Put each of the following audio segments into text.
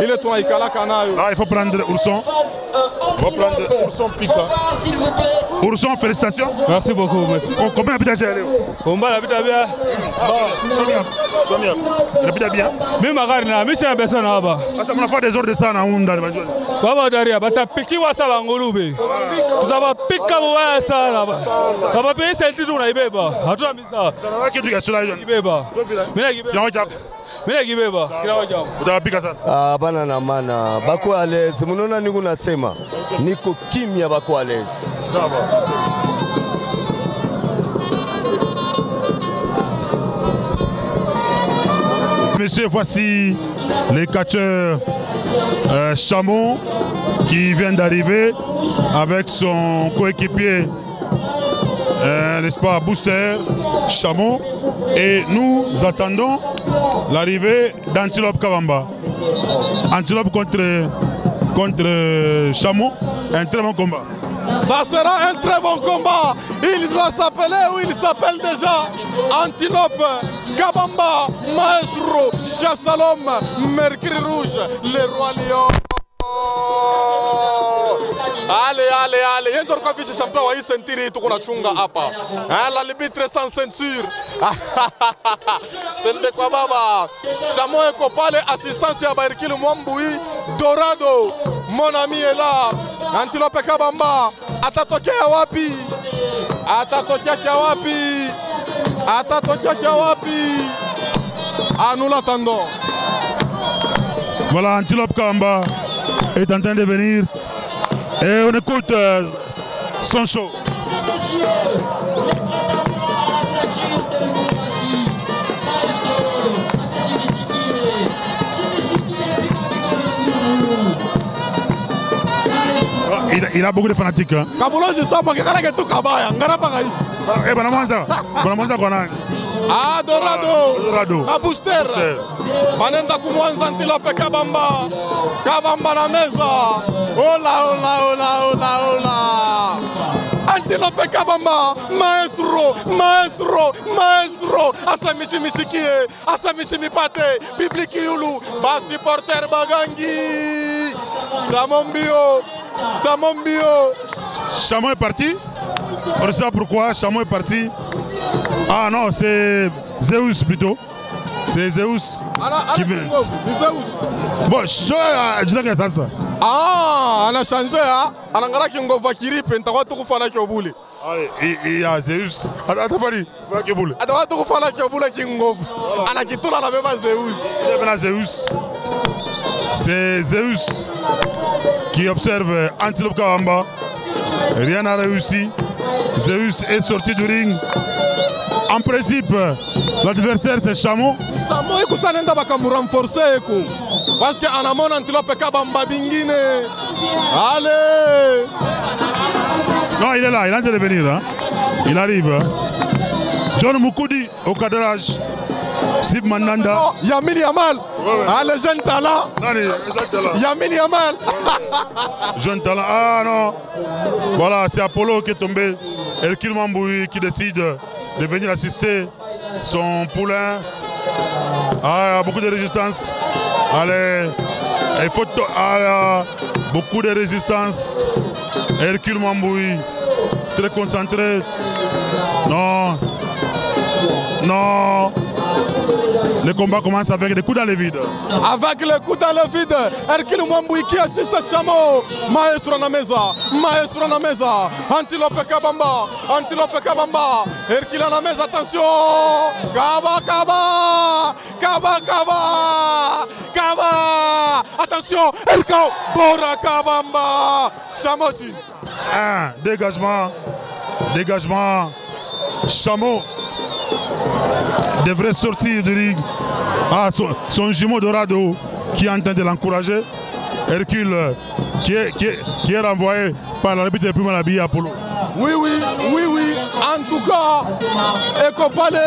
Il est toi, Ah, il faut prendre Ourson. Il faut prendre Ourson Pika. Ourson, félicitations. Merci beaucoup. Merci. Combien d'habitants j'ai allé? Combien d'habitants bien? Combien? L'habitat bien? Mimi magari na mimi sina pesa na hapa. Sasa mnafanya des ordres sana unda bajoni. Baba daria batapikiwa sawa ngulube. Tutapika mbaya sana baba. Kama pesa ndio tunaibeba. Hatuna misa. Sana wake tu kasula hiyo. Kibeba. Mimi nakibeba. Kila moja. Mimi nakibeba. Kila moja. Utapika sana. Bana na maana. Bako alezi. Mnaona niko nasema. Niko kimya bako alezi. Sawa. Messieurs, voici les catcheurs Chamon qui vient d'arriver avec son coéquipier, n'est-ce pas, Booster Chamon. Et nous attendons l'arrivée d'Antilope Kabamba. Antilope contre Chamon, un très bon combat. Ça sera un très bon combat. Il doit s'appeler ou il s'appelle déjà Antilope Kabamba, Maestro, Chassalom, Mercure Rouge, le roi lion. Allez, allez, allez. Il y a un vice champion qui s'est tiré tout qu'on a chunga apa. L'arbitre sans ceinture. Tende kwa baba. Chamon et Kopale, assistance à Mercure Mwamboui, Dorado. Mon ami est là. Antilope Kabamba. Atatokea wapi? Atatokea wapi? Atatokea wapi? Ah, nous l'attendons. Voilà, Antilope Kabamba est en train de venir. Et on écoute son show. Il a beaucoup de fanatiques. Hein. Ah, Dorado. Ah, Booster. Banenda kumwanza Antilope Kabamba. Kabamba na meza. Hola, hola, hola, hola, hola. Antilope Kabamba. Maestro, maestro, maestro. Asamisi misikie. Asamisi mipate. Public yulu. Basi porter Bagangi. Samombio. Samombio. Chamon est parti. On sait pourquoi Chamon est parti. Ah non, c'est Zeus plutôt. C'est Zeus qui vient. Bon, je dis que ça. Ah, on a changé. On a changé. On a changé. On a changé. Il y a Zeus. Attends, Fali. Zeus. C'est Zeus qui observe Antilope Kabamba. Rien n'a réussi. Zeus est sorti du ring. En principe, l'adversaire c'est Chamon. Chamon est renforcé parce que Anamon Antilope Kabamba bingine. Allez. Non, il est là, il est en train de venir. Hein. Il arrive. Hein. John Moukoudi au cadrage. Steve Mandanda. Oh, Yamin Yamal. Ah, le jeune talent. Yamin Yamal. Jeune talent. Ah non. Voilà, c'est Apollo qui est tombé. Hercule Mamboui qui décide de venir assister son poulain. Ah, beaucoup de résistance. Allez, il faut beaucoup de résistance. Hercule Mamboui, très concentré. Non. Non. Le combat commence avec des coups dans le vide. Avec les coups dans le vide, Hercule Mwamboui qui assiste Chamon. Maestro na mesa, maestro na mesa. Antilope Kabamba, Antilope Kabamba. Hercule na mesa, attention. Kaba, Kaba, Kaba, Kaba, Kaba. Attention, Hercule Bora Kabamba. Chamoti. Dégagement, dégagement. Chamon devrait sortir du ring. Ah, son jumeau Dorado qui est en train de l'encourager. Hercule qui est renvoyé par l'arbitre de Prima Labia Apollo. Oui, oui, oui, oui. En tout cas, Eko pale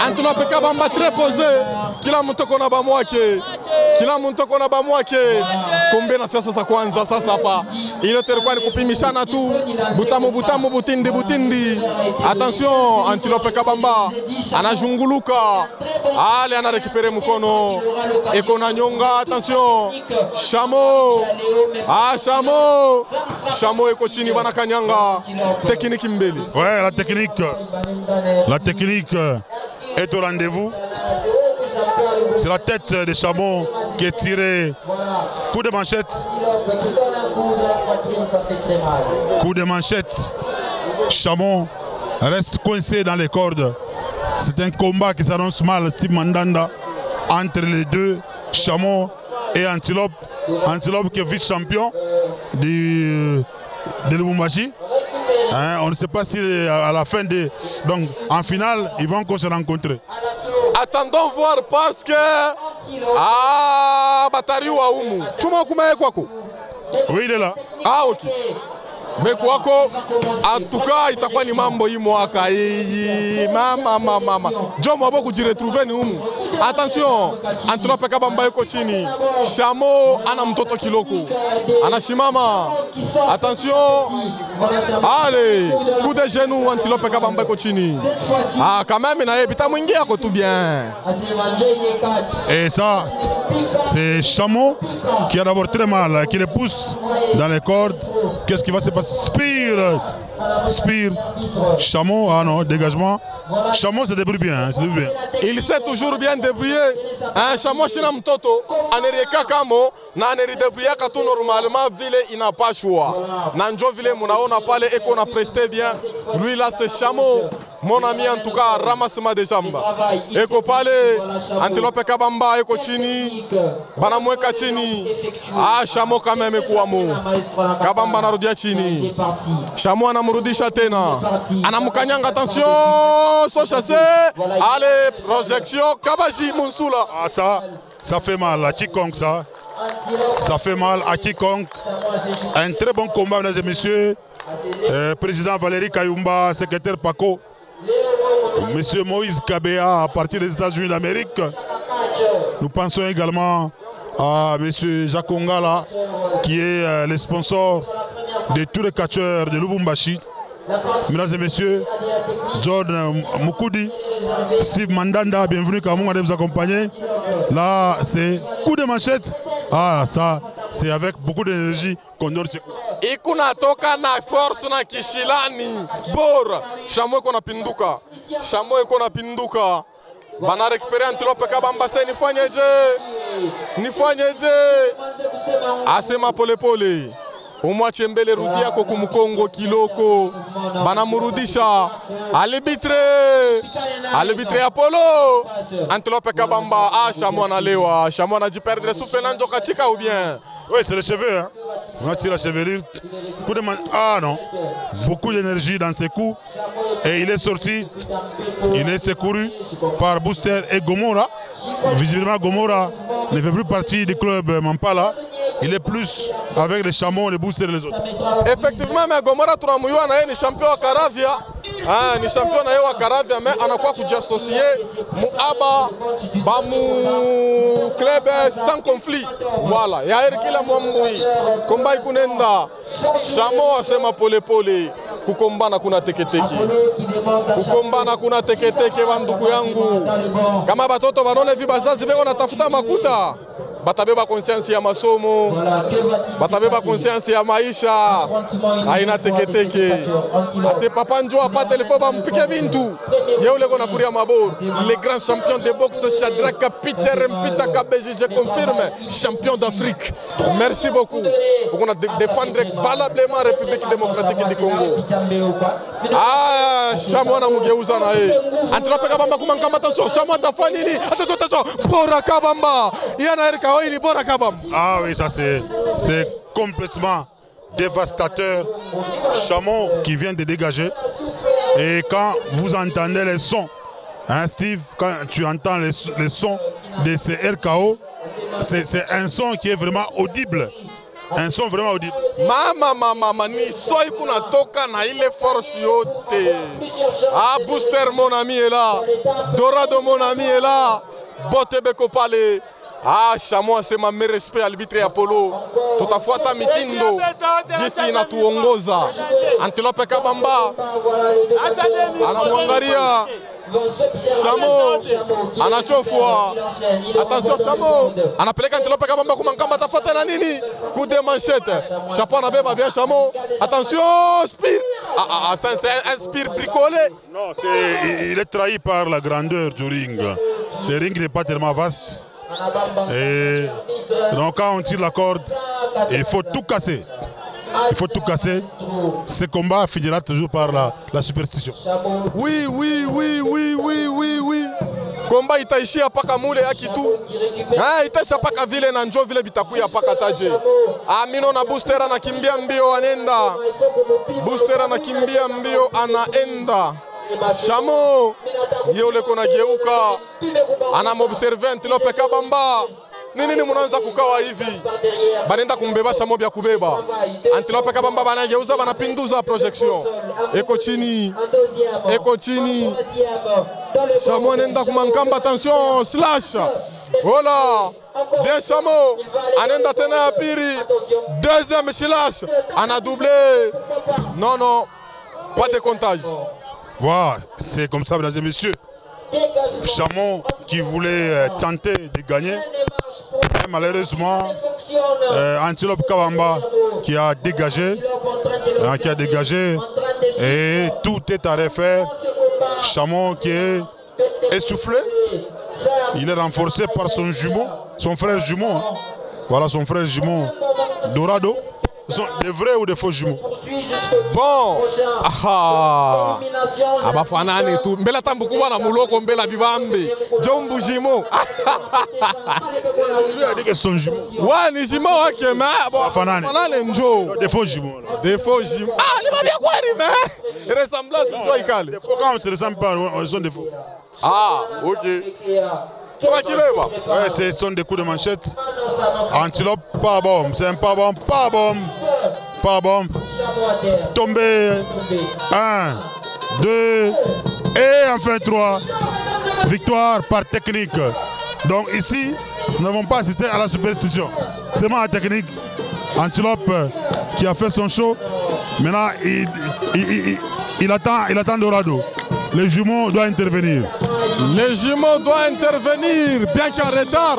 Antilope Kabamba très posé. Kila mtu kona bamwake. Kila mtu kona bamwake. Kumbe na sasa kwanza sasa hapa. Ile terikuwa ni kupimishana tu. Butamu butamu butindi butindi. Attention, Antilope Kabamba anajunguluka. Ale ana récupérer mkono. Eko na nyonga, attention. Shamo. Ah Shamo. Shamo eko chini bana kanyanga. Technique mbele. Ouais, la technique est au rendez-vous. C'est la tête de Chamon qui est tirée. Coup de manchette. Coup de manchette. Chamon reste coincé dans les cordes. C'est un combat qui s'annonce mal, Steve Mandanda, entre les deux, Chamon et Antilope. Antilope qui est vice-champion de Lubumbashi. Hein, on ne sait pas si à la fin de... Donc en finale, ils vont encore se rencontrer. Attendons voir parce que... Ah, Batari wa umu. Chuma kumae kwako? Oui, il est là. Ah, ok. Mais kwako, en tout cas, itakuwa ni mambo hii mwaka hii. Mama. Jomo wabo kujiretrouver ni umu. Attention, Antilope Kabamba yuko chini. Shamo ana mtoto kiloko. Anashimama. Attention. Allez, coup de genou, Antilope Kabamba yuko chini. Ah, quand même, na yebita mwingi yako tout bien. Et ça, c'est Chamon qui a d'abord très mal, qui le pousse dans les cordes. Qu'est-ce qui va se passer? Spire. Chamon, ah non, dégagement. Chamon se débrouille bien, Il s'est toujours bien débrouillé. Hein, Chamon shina mtoto, anerieka kamo, na aneridebrouillé tout normalement, vile il n'a pas choix. Nanjo vile munaona pale eko na presté bien. Lui là c'est Chamon. Mon ami en tout cas, ramassement de jambes. Eko pale, Antilope Kabamba eko chini, banamweka chini. Ah, Chamon quand même eko amo. Kabamba narudia chini. Chamon anamrudisha tena. Anamkanyanga, attention, so chassé. Allez, projection, Kabaji Monsula. Ah ça fait mal à quiconque ça. Ça fait mal à quiconque. Un très bon combat, mesdames et messieurs. Président Valérie Kayumba, secrétaire Paco. Monsieur Moïse Kabea à partir des États-Unis d'Amérique. Nous pensons également à Monsieur Jacques Ongala qui est le sponsor de tous les catcheurs de Lubumbashi. Mesdames et messieurs, John Mukudi, Steve Mandanda, bienvenue Kamou, allez vous accompagner. Là, c'est coup de manchette. Ah, ça, c'est avec beaucoup d'énergie qu'on donne ce coup. Ikuna toka na force na kishilani. Bora. Chamon iko na pinduka. Chamon iko na pinduka. Bana récupérer Antilope Kabamba, c'est nifanyeje. Asema pole pole. Umwache mbele, rudia kwa kumkongo kiloko. Banamurudisha. Alibitre Apollo. Antilope Kabamba. Ah, Chamon analewa. Chamon a dû perdre le souffle nanjo katika ou bien? Oui, c'est les cheveux. Hein. On a tiré la chevelure. Coup de ah non. Beaucoup d'énergie dans ses coups. Et il est sorti. Il est secouru par Booster et Gomora. Visiblement, Gomora ne fait plus partie du club Mampala. Il est plus avec les Chamons, les Boosters et les autres. Effectivement, mais Gomora tunamuyua na yeye ni champion wa Karavia. Ah, ni champion na yeye wa Karavia, mais anakuwa kujiassocier muaba ba mu club sans conflit. Voilà, ya Herkila Mwambui. Komba ikunenda. Chamon asema pole pole. Kukombana kuna teketeke. Kukombana kuna teketeke bandugu yangu. Kama batoto banone vi bazazi beko natafuta makuta. Batabeba conscience ya masomo. Batabeba conscience ya maisha. Haina teketeke. Ase papa njo apa telefone bampike bintu. Yeule kona kuria mabor. Les grands champions de boxe Shadraka Peter Mpita Kabeji, je confirme, champion d'Afrique. Merci beaucoup. On a défendre valablement la République démocratique du Congo. Ah, Chamon na mugeuza na yeye. Antilope Kabamba kumankama, attention, Chamon atafanya nini? Attention, Bora Kabamba. Yana Erika Oili Bora Kabamba. Ah oui, ça c'est complètement dévastateur. Chamon qui vient de dégager. Et quand vous entendez les sons, hein, Steve, quand tu entends les sons de ces RKO, c'est un son qui est vraiment audible. un son vraiment audible. Mama, ni soi kuna toka na ile force yote. Ah, Booster mon ami est là. Dorado mon ami est là. Botebeko pale. Ah, Chameau asema mes respect arbitre Apollo. Tutafuata mitindo jinsi inatuongoza. Antilope Kabamba anamwangalia Chameau, anachofua. Attention Chameau, anapeleka Antilope Kabamba kumankamba, tafuata na nini? Coup de manchette. Chapeau anabeba bien Chameau. Attention, Spire. C'est un Spire bricolé. Non, il est trahi par la grandeur du ring. Le ring n'est pas tellement vaste. Et donc quand on tire la corde, il faut tout casser. Il faut tout casser. Ce combat finira toujours par la superstition. Oui. Combat itaishia paka mule yaki tu. Itaisha paka vile na njo vile bitakuya paka taje. Amino na Booster anakimbia mbio anaenda. Booster anakimbia mbio anaenda. Chameau yule kona geuka anamobserve Antilope Kabamba. Nini mnaanza kukawa hivi? Banenda kumbeba Chameau bya kubeba. Antilope Kabamba banageuza banapinduza projection. Eko chini. Chameau anenda kumankamba, attention slash. Voilà. Bien Chameau. Anenda tena ya pili. Deuxième slash. Ana doublé. Non. Pas de comptage. Voilà, c'est comme ça, mesdames et messieurs. Chameau qui voulait tenter de gagner. Et malheureusement, Antilope Kabamba qui a dégagé. Et tout est à refaire. Chameau qui est essoufflé. Il est renforcé par son jumeau, son frère jumeau. Hein. Voilà son frère jumeau Dorado. Ce sont des vrais ou des faux jumeaux? Bon, abafanani tu mbela tambukuwa na muloko mbela bibambe jombu jimo. Lui a dit que c'est son jumeau. Ouais, ni jimo wake mais bon afanani njo des faux jumeaux. Des faux jumeaux. Ah, ni mabia quoi mais ressemblance toi ikale. Des faux quand on se ressemble pas, on sont des faux. Ah, OK. Ouais, ce sont des coups de manchette. Antilope, pas bon. C'est un pas bon. Tombé. 1, 2 et enfin 3. Victoire par technique. Donc ici, nous n'avons pas assisté à la superstition. C'est vraiment la technique. Antilope qui a fait son show. Maintenant, il attend Dorado. Les jumeaux doivent intervenir. Les jumeaux doivent intervenir, bien qu'en retard,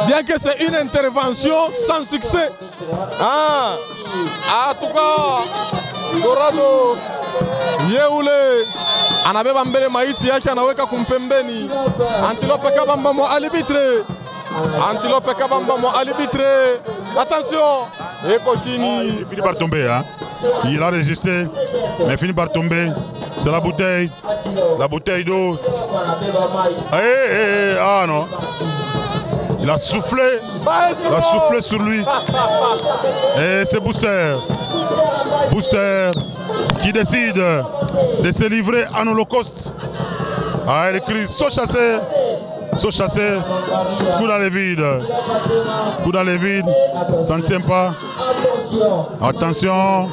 bien que c'est une intervention sans succès. En tout cas, Dorado Yeule anabeba mbele maiti yake anaweka kumpembeni. Antilope Kabamba mo arbitre. Attention, il finit par tomber. Hein. Il a résisté, mais il finit par tomber. C'est la bouteille d'eau. Ah non. Il a soufflé sur lui. Et c'est Booster qui décide de se livrer en holocauste. Ah, il crie saut chassé, coup dans les vides, ça ne tient pas. Attention.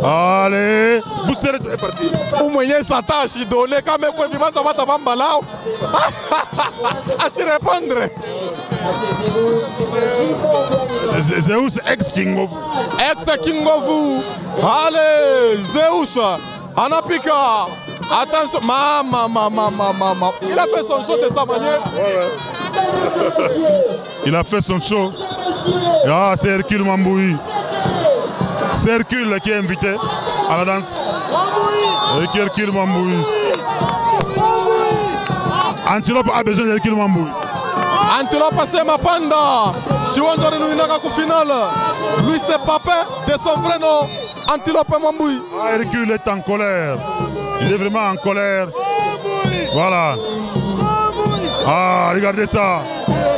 Allez, Booster est parti. Oumouye s'attache, il donne quand même quoi vivant ça va t'avoir là. À se répondre. Zeus ex-King of. Ex-King of. Allez, Zeus, Anapika. Attention, maman. Il a fait son show de sa manière. Il a fait son show. Ah, c'est Hercule Mamboui. C'est Hercule qui est invité à la danse. Hercule Mamboui. Antilope a besoin d'Hercule Mamboui. Antilope c'est ma panda. Chiwandore Nuinaka au final. Lui c'est papa de son vrai nom. Antilope Mamboui. Ah, Hercule est en colère. Il est vraiment en colère. Voilà. Ah, regardez ça.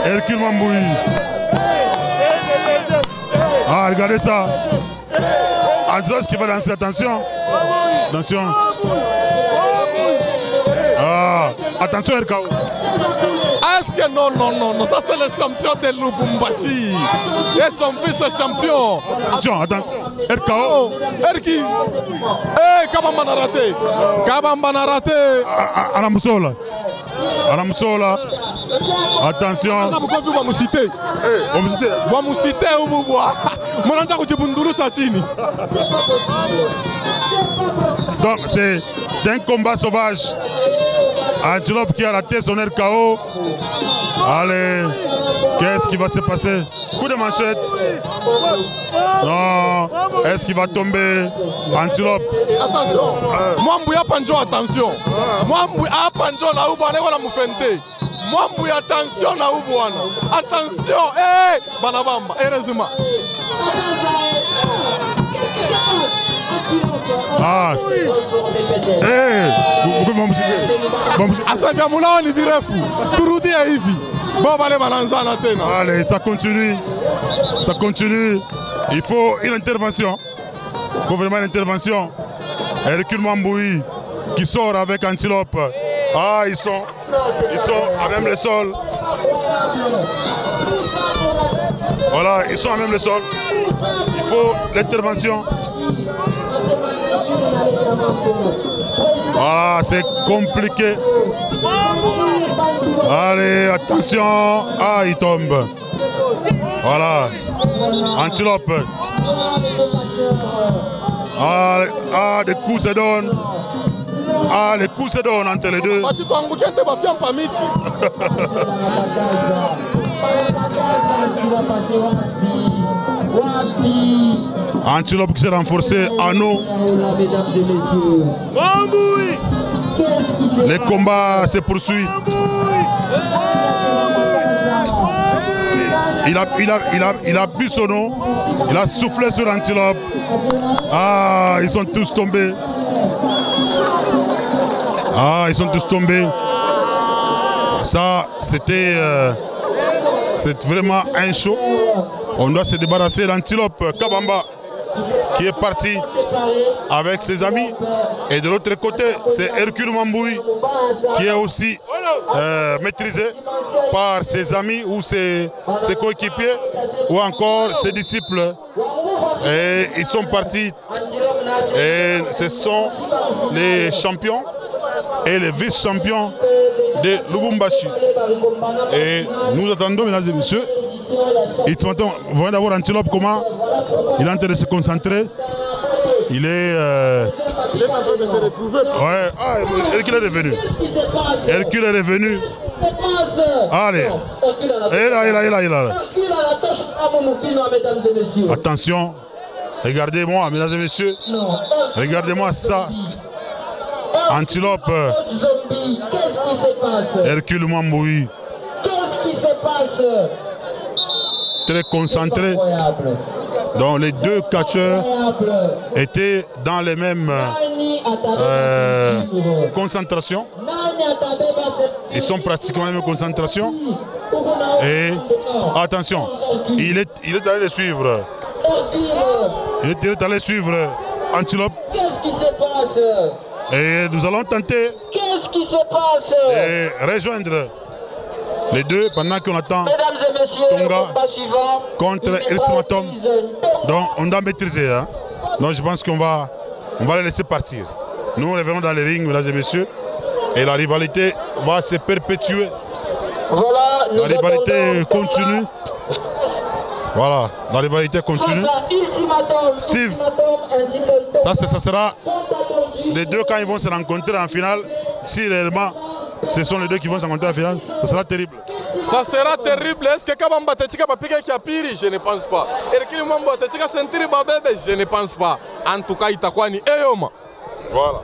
Hercule Mamboui. Ah, regardez ça. Andros qui va danser, attention. Ah, attention RKO. Est-ce que non, ça c'est le champion de Lubumbashi. Et son fils est champion. Attention, attends. RKO. Erki. Eh, Kabamba n'a raté. Kabamba n'a raté. Anamusola. Attention. Donc c'est un combat sauvage. Antilope qui a raté son RKO. Allez, qu'est-ce qui va se passer? Coup de manchette. Non, est-ce qu'il va tomber? Antilope. Attention. Mwambouya Panjo, attention. Mwambouya Panjo, na Ubane, voilà Moufente. Mwambouya, attention, na Ubane. Attention, eh, Banabamba, heureusement. Ah, allez, ça continue. Il faut une intervention. Il faut vraiment une intervention. Hercule Mamboui qui sort avec Antilope. Ah, ils sont à même le sol. Voilà, ils sont à même le sol. Il faut l'intervention. Voilà, c'est compliqué. Allez, attention. Ah, il tombe. Voilà. Antilope. Ah, des coups se donnent. Ah, les coups se donnent entre les deux. Antilope qui s'est renforcé à nous. Les combats se poursuivent. Il a bu son nom. Il a soufflé sur Antilope. Ah, ils sont tous tombés. Ah, ils sont tous tombés. Ça, c'était vraiment un show. On doit se débarrasser d'Antilope Kabamba qui est parti avec ses amis. Et de l'autre côté, c'est Hercule Mamboui qui est aussi maîtrisé par ses amis ou ses coéquipiers ou encore ses disciples. Et ils sont partis. Et ce sont les champions et les vice-champions de Lubumbashi. Et nous attendons, mesdames et messieurs, on va d'abord Antilope comment il est en train de se concentrer. Il est en train de se retrouver. Ouais, ah, Hercule est revenu. Hercule est revenu. Allez. Il est là. Attention. Regardez-moi, mesdames et messieurs. Regardez-moi ça. Antilope. Hercule Mamboui. Qu'est-ce qui se passe? Très concentré. Donc les deux catcheurs étaient dans les mêmes concentrations. Ils sont pratiquement dans les mêmes concentrations. Et attention, il est allé les suivre. Il est allé suivre Antilope. Qu'est-ce qui se passe? Et nous allons tenter de rejoindre les deux pendant qu'on attend Tonga contre Ultimatum. Donc on doit maîtriser. Hein. Donc je pense qu'on va les laisser partir. Nous revenons dans les rings, mesdames et messieurs. Et la rivalité va se perpétuer. Voilà, la rivalité continue. Voilà, la rivalité continue. Steve, ça sera les deux quand ils vont se rencontrer en finale. Si réellement ce sont les deux qui vont se rencontrer en finale, ça sera terrible. Ça sera terrible. Est-ce que Kabamba Tetika va piquer Kiapiri? Je ne pense pas. Hercule Mambo Tetika Sentiri Babebe? Je ne pense pas. En tout cas, Itakwani Eyoma. Voilà.